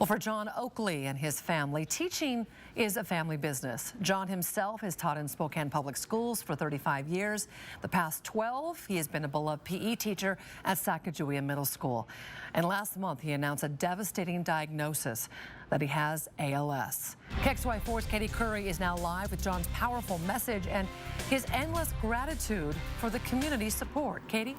Well, for John Oakley and his family, teaching is a family business. John himself has taught in Spokane Public Schools for 35 years. The past 12, he has been a beloved PE teacher at Sacajawea Middle School. And last month, he announced a devastating diagnosis that he has ALS. KXLY4's Caiti Currey is now live with John's powerful message and his endless gratitude for the community's support. Caiti?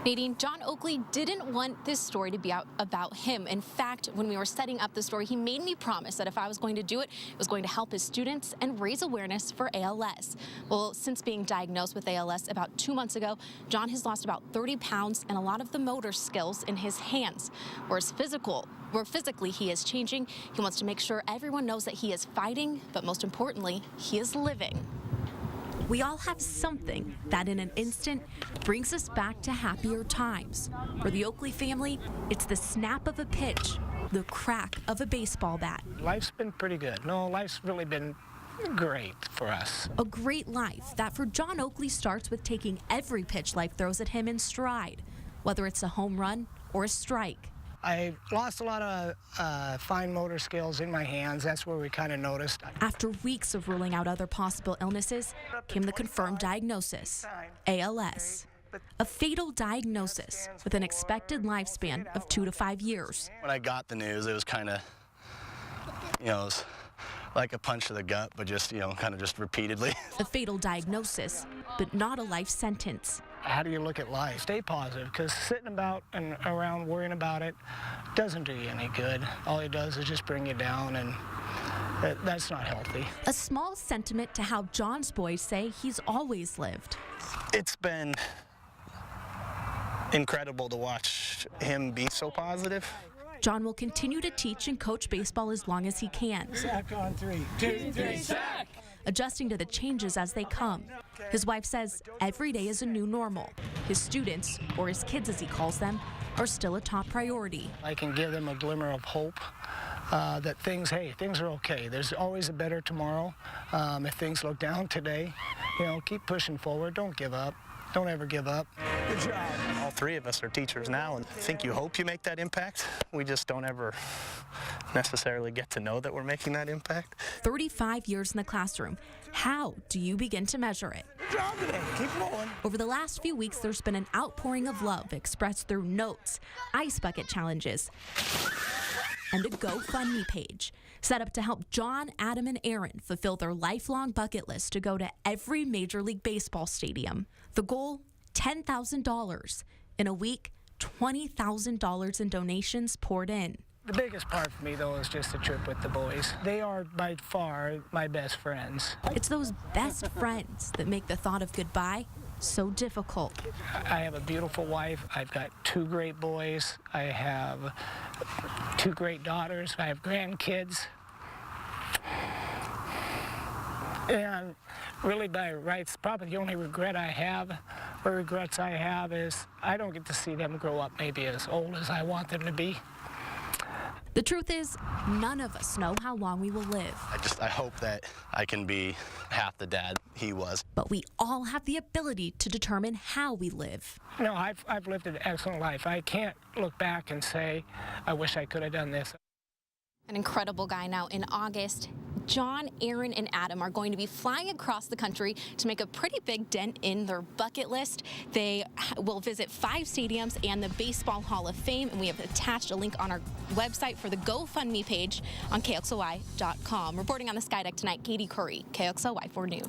Nadine, John Oakley didn't want this story to be about him. In fact, when we were setting up the story, he made me promise that if I was going to do it, it was going to help his students and raise awareness for ALS. Well, since being diagnosed with ALS about 2 months ago, John has lost about 30 pounds and a lot of the motor skills in his hands. Whereas physically he is changing, he wants to make sure everyone knows that he is fighting, but most importantly, he is living. We all have something that in an instant brings us back to happier times. For the Oakley family, it's the snap of a pitch, the crack of a baseball bat. Life's been pretty good. No, life's really been great for us. A great life that for John Oakley starts with taking every pitch life throws at him in stride, whether it's a home run or a strike. I lost a lot of fine motor skills in my hands. That's where we kind of noticed. After weeks of ruling out other possible illnesses, came the confirmed diagnosis, ALS. A fatal diagnosis with an expected lifespan of 2 to 5 years. When I got the news, it was kind of, it was like a punch to the gut, but just, kind of just repeatedly. A fatal diagnosis, but not a life sentence. How do you look at life? Stay positive, because sitting about and around worrying about it doesn't do you any good. All it does is just bring you down, and that's not healthy. A small sentiment to how John's boys say he's always lived. It's been incredible to watch him be so positive. John will continue to teach and coach baseball as long as he can. Sack on 3, 2, 3, sack! Adjusting to the changes as they come. His wife says every day is a new normal. His students, or his kids as he calls them, are still a top priority. I can give them a glimmer of hope that things are okay. There's always a better tomorrow. If things look down today, keep pushing forward. Don't give up. Don't ever give up. Good job. All three of us are teachers now, and I think you hope you make that impact. We just don't ever necessarily get to know that we're making that impact. 35 years in the classroom. How do you begin to measure it? Good job today. Keep going. Over the last few weeks, there's been an outpouring of love expressed through notes, ice bucket challenges, and a GoFundMe page set up to help John, Adam, and Aaron fulfill their lifelong bucket list to go to every Major League Baseball stadium. The goal, $10,000. In a week, $20,000 in donations poured in. The biggest part for me, though, is just the trip with the boys. They are by far my best friends. It's those best friends that make the thought of goodbye so difficult. I have a beautiful wife. I've got 2 great boys. I have 2 great daughters. I have grandkids. And really, by rights, probably the only regrets I have is I don't get to see them grow up maybe as old as I want them to be. The truth is, none of us know how long we will live. I hope that I can be half the dad he was. But we all have the ability to determine how we live. No, I've lived an excellent life. I can't look back and say, I wish I could have done this. An incredible guy. Now in August, John, Aaron, and Adam are going to be flying across the country to make a pretty big dent in their bucket list. They will visit 5 stadiums and the Baseball Hall of Fame, and we have attached a link on our website for the GoFundMe page on KXLY.com. Reporting on the Skydeck tonight, Caiti Currey, KXLY4 News.